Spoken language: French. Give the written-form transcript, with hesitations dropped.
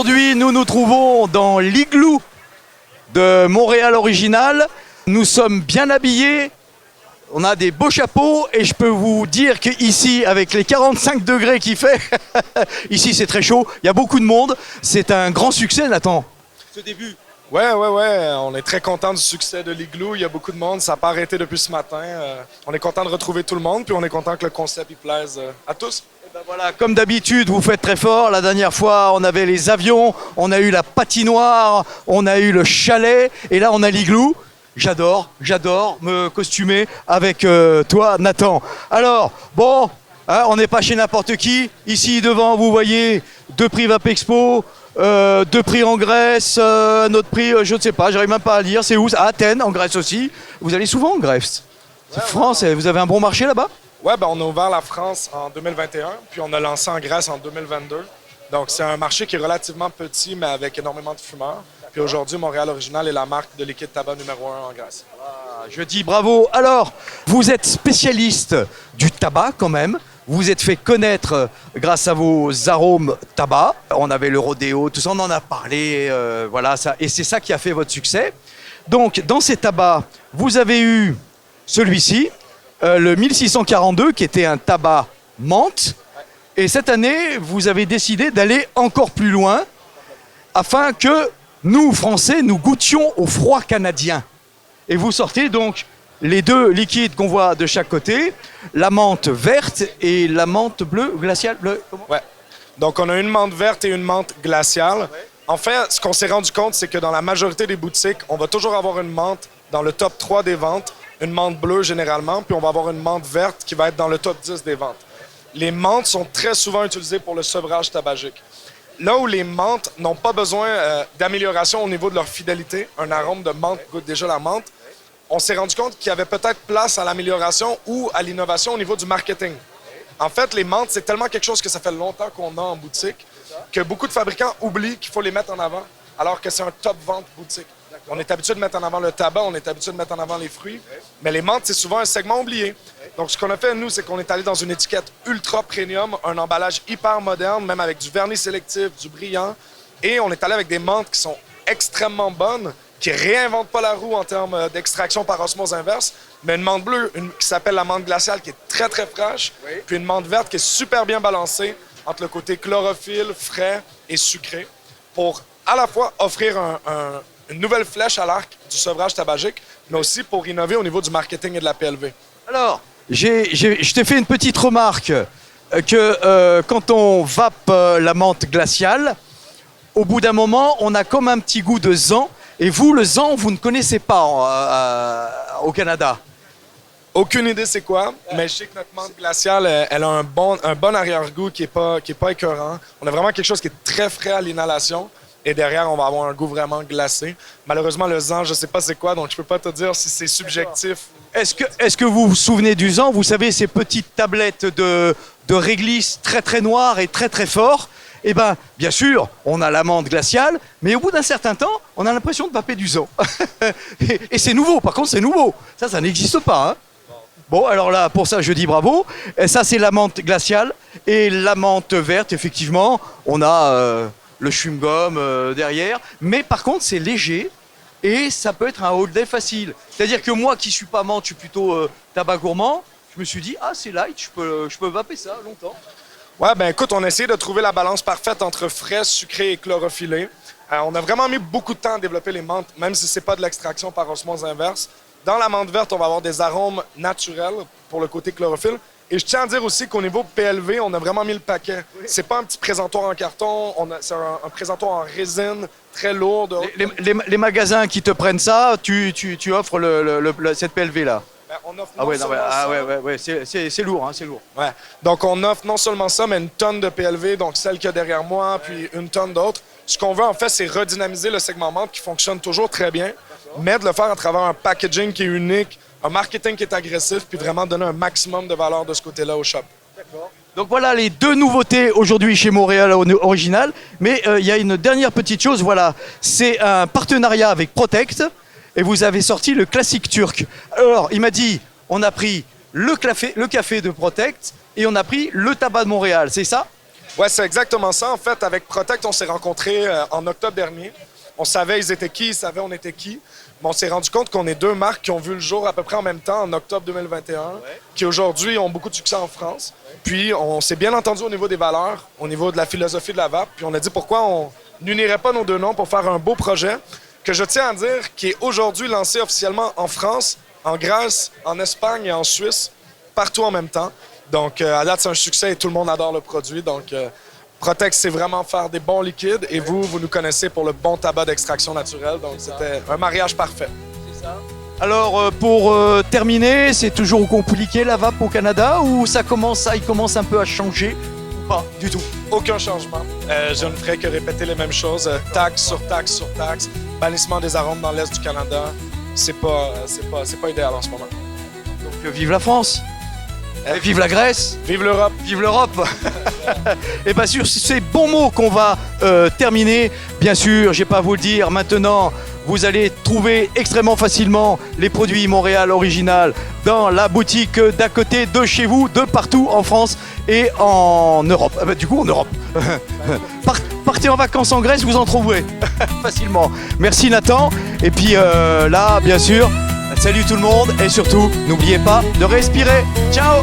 Aujourd'hui, nous nous trouvons dans l'igloo de Montréal Original. Nous sommes bien habillés, on a des beaux chapeaux et je peux vous dire qu'ici, avec les 45 degrés qu'il fait, ici c'est très chaud, il y a beaucoup de monde. C'est un grand succès, Nathan, ce début. Ouais, on est très content du succès de l'igloo. Il y a beaucoup de monde, ça n'a pas arrêté depuis ce matin. On est content de retrouver tout le monde, puis on est content que le concept il plaise à tous. Ben voilà, comme d'habitude, vous faites très fort. La dernière fois, on avait les avions, on a eu la patinoire, on a eu le chalet, et là, on a l'igloo. J'adore me costumer avec toi, Nathan. Alors, bon, hein, on n'est pas chez n'importe qui. Ici, devant, vous voyez, 2 prix Vapexpo, 2 prix en Grèce, un autre prix, je ne sais pas, j'arrive même pas à lire. C'est où? À Athènes, en Grèce aussi. Vous allez souvent en Grèce? C'est France, vous avez un bon marché là-bas? Ouais, on a ouvert la France en 2021, puis on a lancé en Grèce en 2022. Donc, c'est un marché qui est relativement petit, mais avec énormément de fumeurs. Puis aujourd'hui, Montréal Original est la marque de liquide tabac numéro 1 en Grèce. Je dis bravo. Alors, vous êtes spécialiste du tabac quand même. Vous vous êtes fait connaître grâce à vos arômes tabac. On avait le rodéo, tout ça, on en a parlé. Voilà, ça, et c'est ça qui a fait votre succès. Donc, dans ces tabacs, vous avez eu celui-ci, le 1642, qui était un tabac menthe. Et cette année, vous avez décidé d'aller encore plus loin afin que nous, Français, nous goûtions au froid canadien. Et vous sortez donc les 2 liquides qu'on voit de chaque côté, la menthe verte et la menthe bleue, glaciale, bleue. Comment? Ouais. Donc, on a une menthe verte et une menthe glaciale. Ouais. En fait, ce qu'on s'est rendu compte, c'est que dans la majorité des boutiques, on va toujours avoir une menthe dans le top 3 des ventes, une menthe bleue généralement, puis on va avoir une menthe verte qui va être dans le top 10 des ventes. Les menthes sont très souvent utilisées pour le sevrage tabagique. Là où les menthes n'ont pas besoin d'amélioration au niveau de leur fidélité, un arôme de menthe goûte déjà la menthe, on s'est rendu compte qu'il y avait peut-être place à l'amélioration ou à l'innovation au niveau du marketing. En fait, les menthes, c'est tellement quelque chose que ça fait longtemps qu'on a en boutique que beaucoup de fabricants oublient qu'il faut les mettre en avant, alors que c'est un top vente boutique. On est habitué de mettre en avant le tabac, on est habitué de mettre en avant les fruits, mais les menthes, c'est souvent un segment oublié. Donc, ce qu'on a fait, nous, c'est qu'on est allé dans une étiquette ultra premium, un emballage hyper moderne, même avec du vernis sélectif, du brillant, et on est allé avec des menthes qui sont extrêmement bonnes, qui réinventent pas la roue en termes d'extraction par osmose inverse, mais une menthe bleue qui s'appelle la menthe glaciale, qui est très, très fraîche, puis une menthe verte qui est super bien balancée entre le côté chlorophylle, frais et sucré, pour à la fois offrir une nouvelle flèche à l'arc du sevrage tabagique, mais aussi pour innover au niveau du marketing et de la PLV. Alors, je t'ai fait une petite remarque que quand on vape la menthe glaciale, au bout d'un moment, on a comme un petit goût de zan. Et vous, le zan, vous ne connaissez pas au Canada? Aucune idée c'est quoi, mais je sais que notre menthe glaciale, elle a un bon arrière-goût qui est pas écœurant. On a vraiment quelque chose qui est très frais à l'inhalation. Et derrière, on va avoir un goût vraiment glacé. Malheureusement, le zan, je ne sais pas c'est quoi, donc je ne peux pas te dire si c'est subjectif. Est-ce que vous vous souvenez du zan? Vous savez, ces petites tablettes de réglisse très très noires et très très forts. Eh bien, bien sûr, on a la menthe glaciale, mais au bout d'un certain temps, on a l'impression de vaper du zan. et c'est nouveau, par contre, c'est nouveau. Ça n'existe pas. Hein. Bon, alors là, pour ça, je dis bravo. Et ça, c'est la menthe glaciale. Et la menthe verte, effectivement, on a le chewing-gum derrière. Mais par contre, c'est léger et ça peut être un hold day facile. C'est-à-dire que moi, qui ne suis pas menthe, je suis plutôt tabac gourmand, je me suis dit, ah, c'est light, je peux vaper ça longtemps. Ouais, écoute, on a essayé de trouver la balance parfaite entre frais, sucré et chlorophyllé. On a vraiment mis beaucoup de temps à développer les menthes, même si c'est pas de l'extraction par osmose inverse. Dans la menthe verte, on va avoir des arômes naturels pour le côté chlorophylle. Et je tiens à dire aussi qu'au niveau PLV, on a vraiment mis le paquet. Oui. C'est pas un petit présentoir en carton, c'est un présentoir en résine très lourd. Les magasins qui te prennent ça, tu offres cette PLV-là? On offre c'est lourd, hein, c'est lourd. Ouais. Donc, on offre non seulement ça, mais une tonne de PLV, donc celle qu'il y a derrière moi, puis une tonne d'autres. Ce qu'on veut, en fait, c'est redynamiser le segment menthe qui fonctionne toujours très bien, mais de le faire à travers un packaging qui est unique, un marketing qui est agressif, puis vraiment donner un maximum de valeur de ce côté-là au shop. D'accord. Donc voilà les 2 nouveautés aujourd'hui chez Montréal Original. Mais il y a une dernière petite chose, voilà. C'est un partenariat avec Protect. Et vous avez sorti le classique turc. Alors, il m'a dit, on a pris le café de Protect et on a pris le tabac de Montréal, c'est ça? Ouais, c'est exactement ça. En fait, avec Protect, on s'est rencontrés en octobre dernier. On savait ils étaient qui, ils savaient on était qui. Mais on s'est rendu compte qu'on est deux marques qui ont vu le jour à peu près en même temps, en octobre 2021, qui aujourd'hui ont beaucoup de succès en France. Puis on s'est bien entendu au niveau des valeurs, au niveau de la philosophie de la vape. Puis on a dit pourquoi on n'unirait pas nos deux noms pour faire un beau projet que je tiens à dire qui est aujourd'hui lancé officiellement en France, en Grèce, en Espagne et en Suisse, partout en même temps. Donc à date, c'est un succès et tout le monde adore le produit. Donc Protect, c'est vraiment faire des bons liquides et vous nous connaissez pour le bon tabac d'extraction naturelle. Donc, c'était un mariage parfait. C'est ça. Alors, pour terminer, c'est toujours compliqué la vape au Canada ou il commence un peu à changer ou pas du tout? Aucun changement. Je ne ferai que répéter les mêmes choses. Taxe sur taxe sur taxe. Bannissement des arômes dans l'Est du Canada. C'est pas idéal en ce moment. Donc, vive la France! Vive la Grèce! Vive l'Europe! Vive l'Europe! Et bien sûr, c'est ces bons mots qu'on va terminer. Bien sûr, je n'ai pas à vous le dire, maintenant, vous allez trouver extrêmement facilement les produits Montréal Original dans la boutique d'à côté de chez vous, de partout en France et en Europe. Du coup, en Europe. Partez en vacances en Grèce, vous en trouverez facilement. Merci Nathan. Et puis là, bien sûr, salut tout le monde et surtout, n'oubliez pas de respirer. Ciao!